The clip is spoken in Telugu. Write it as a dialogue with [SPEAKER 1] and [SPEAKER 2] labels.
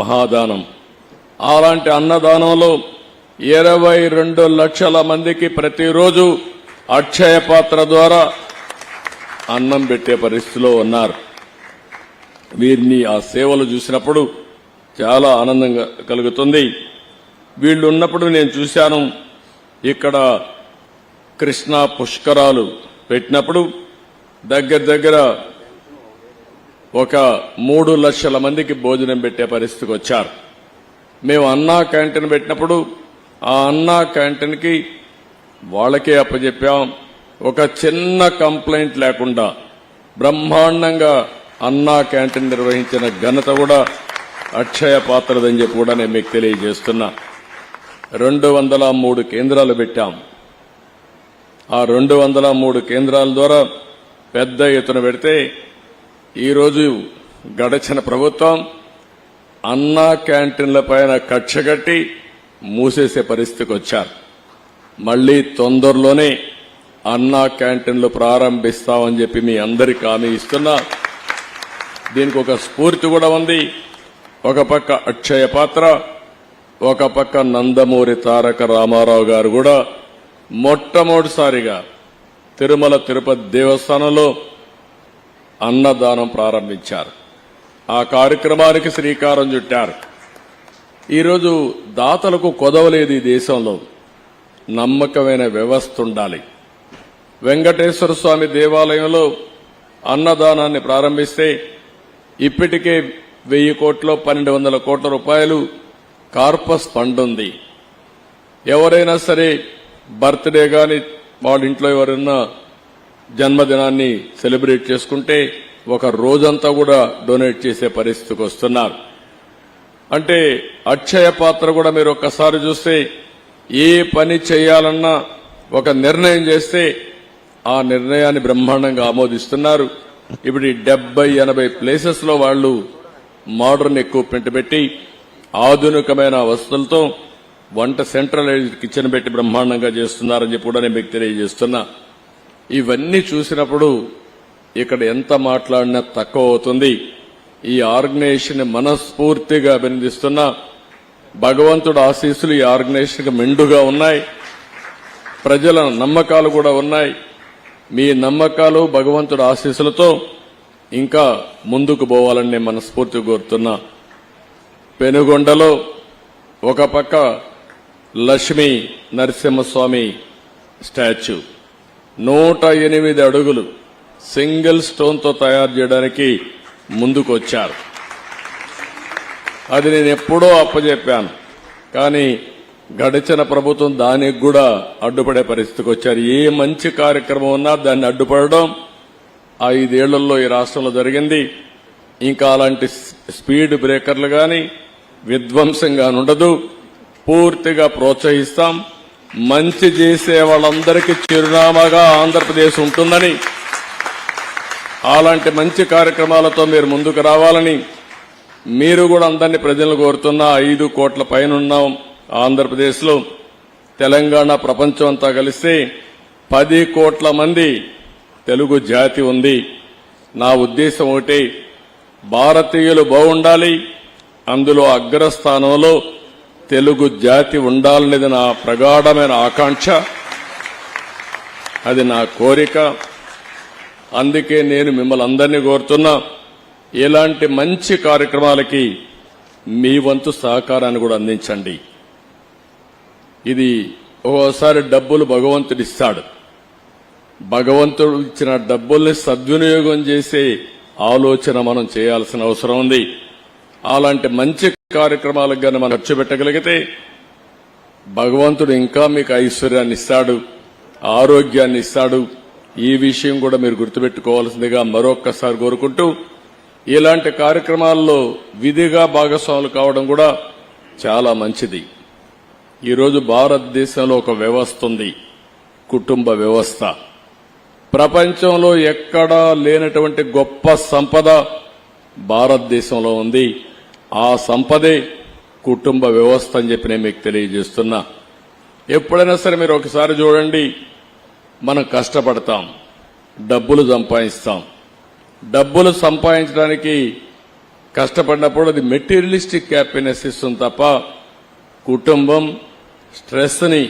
[SPEAKER 1] మహాదానం. అలాంటి అన్నదానంలో 22 లక్షల మందికి ప్రతిరోజు అక్షయ పాత్ర ద్వారా అన్నం పెట్టే పరిస్థితిలో ఉన్నారు. వీరిని ఆ సేవలు చూసినప్పుడు చాలా ఆనందంగా కలుగుతుంది. వీళ్ళు ఉన్నప్పుడు నేను చూశాను, ఇక్కడ కృష్ణా పుష్కరాలు పెట్టినప్పుడు దగ్గర ఒక 3 లక్షల మందికి భోజనం పెట్టే పరిస్థితికి వచ్చారు. మేము అన్నా క్యాంటీన్ పెట్టినప్పుడు ఆ అన్నా క్యాంటీన్కి వాళ్ళకే అప్పచెప్పాం. ఒక చిన్న కంప్లైంట్ లేకుండా బ్రహ్మాండంగా అన్నా క్యాంటీన్ నిర్వహించిన ఘనత కూడా అక్షయ పాత్రదని చెప్పి కూడా నేను మీకు తెలియజేస్తున్నా. 203 కేంద్రాలు పెట్టాం. ఆ 203 కేంద్రాల ద్వారా పెద్ద ఎత్తున పెడితే ఈరోజు గడచిన ప్రభుత్వం అన్నా క్యాంటీన్ల పైన కక్షగట్టి మూసేసే పరిస్థితికి వచ్చారు. మళ్లీ తొందరలోనే అన్నా క్యాంటీన్లు ప్రారంభిస్తామని చెప్పి మీ అందరికీ హామీ ఇస్తున్నా. దీనికి ఒక స్ఫూర్తి కూడా ఉంది. ఒక పక్క అక్షయ పాత్ర, ఒక పక్క నందమూరి తారక రామారావు గారు కూడా మొట్టమొదటిసారిగా తిరుమల తిరుపతి దేవస్థానంలో అన్నదానం ప్రారంభించారు. ఆ కార్యక్రమానికి శ్రీకారం చుట్టారు. ఈరోజు దాతలకు కొదవలేదు. ఈ దేశంలో నమ్మకమైన వ్యవస్థ ఉండాలి. వెంకటేశ్వర స్వామి దేవాలయంలో అన్నదానాన్ని ప్రారంభిస్తే ఇప్పటికే 1000 కోట్లు 1200 కోట్ల రూపాయలు కార్పస్ ఫండ్ ఉంది. ఎవరైనా సరే బర్త్డే గాని వాళ్ళ ఇంట్లో ఎవరైనా జన్మదినాన్ని సెలబ్రేట్ చేసుకుంటే ఒక రోజంతా కూడా డొనేట్ చేసే పరిస్థితికి వస్తున్నారు. అంటే అక్షయ పాత్ర కూడా మీరు ఒక్కసారి చూస్తే ఏ పని చేయాలన్నా ఒక నిర్ణయం చేస్తే ఆ నిర్ణయాన్ని బ్రహ్మాండంగా ఆమోదిస్తున్నారు. ఇప్పుడు 70-80 ప్లేసెస్ లో వాళ్ళు మోడర్న్ ఎక్విప్మెంట్ పెట్టి ఆధునికమైన వసతులతో వంట సెంట్రలైజ్డ్ కిచెన్ పెట్టి బ్రహ్మాండంగా చేస్తున్నారని చెప్పి కూడా నేను మీకు తెలియజేస్తున్నా. ఇవన్నీ చూసినప్పుడు ఇక్కడ ఎంత మాట్లాడినా తక్కువ అవుతుంది. ఈ ఆర్గనైజేషన్ మనస్ఫూర్తిగా అభినందిస్తున్నా. భగవంతుడు ఆశీస్సులు ఈ ఆర్గనైజేషన్ మెండుగా ఉన్నాయి. ప్రజల నమ్మకాలు కూడా ఉన్నాయి. మీ నమ్మకాలు భగవంతుడు ఆశీస్సులతో ఇంకా ముందుకు పోవాలని నేను మనస్ఫూర్తిగా కోరుతున్నా. పెనుగొండలో ఒక పక్క లక్ష్మీ నరసింహస్వామి స్టాచ్యూ 108 అడుగులు సింగిల్ స్టోన్ తో తయారు చేయడానికి ముందుకు వచ్చారు. అది నేను ఎప్పుడో అప్పచెప్పాను. కానీ గడిచిన ప్రభుత్వం దానికి కూడా అడ్డుపడే పరిస్థితికి వచ్చారు. ఏ మంచి కార్యక్రమం ఉన్నా దాన్ని అడ్డుపడడం 5 ఏళ్లలో ఈ రాష్ట్రంలో జరిగింది. ఇంకా అలాంటి స్పీడ్ బ్రేకర్లు గాని విధ్వంసంగా ఉండదు. పూర్తిగా ప్రోత్సహిస్తాం. మంచి చేసే వాళ్ళందరికీ చిరునామాగా ఆంధ్రప్రదేశ్ ఉంటుందని, అలాంటి మంచి కార్యక్రమాలతో మీరు ముందుకు రావాలని మీరు కూడా అందరినీ ప్రజలను కోరుతున్నా. 5 కోట్ల పైన ఉన్నాం ఆంధ్రప్రదేశ్ లో. తెలంగాణ ప్రపంచం అంతా కలిస్తే 10 కోట్ల మంది తెలుగు జాతి ఉంది. నా ఉద్దేశం ఒకటి, భారతీయులు బాగుండాలి, అందులో అగ్రస్థానంలో తెలుగు జాతి ఉండాలనేది నా ప్రగాఢమైన ఆకాంక్ష. అది నా కోరిక. అందుకే నేను మిమ్మల్ని అందరినీ కోరుతున్నా, ఇలాంటి మంచి కార్యక్రమాలకి మీ వంతు సహకారాన్ని కూడా అందించండి. ఇది ఓసారి డబ్బులు భగవంతుడు ఇస్తాడు. భగవంతుడు ఇచ్చిన డబ్బుల్ని సద్వినియోగం చేసే ఆలోచన మనం చేయాల్సిన అవసరం ఉంది. అలాంటి మంచి కార్యక్రమాలకు గాని మనం ఖర్చు పెట్టగలిగితే భగవంతుడు ఇంకా మీకు ఐశ్వర్యాన్ని ఇస్తాడు, ఆరోగ్యాన్ని ఇస్తాడు. ఈ విషయం కూడా మీరు గుర్తుపెట్టుకోవాల్సిందిగా మరొక్కసారి కోరుకుంటూ, ఇలాంటి కార్యక్రమాల్లో విధిగా భాగస్వాములు కావడం కూడా చాలా మంచిది. ఈరోజు భారతదేశంలో ఒక వ్యవస్థ ఉంది, కుటుంబ వ్యవస్థ. ప్రపంచంలో ఎక్కడా లేనటువంటి గొప్ప సంపద భారతదేశంలో ఉంది. ఆ సంపదే కుటుంబ వ్యవస్థ అని చెప్పి నేను మీకు తెలియజేస్తున్నా. ఎప్పుడైనా సరే మీరు ఒకసారి చూడండి, మనం కష్టపడతాం, డబ్బులు సంపాదిస్తాం. డబ్బులు సంపాదించడానికి కష్టపడినప్పుడు అది మెటీరియలిస్టిక్ హ్యాపీనెస్ ఇస్తుంది తప్ప కుటుంబం స్ట్రెస్ ని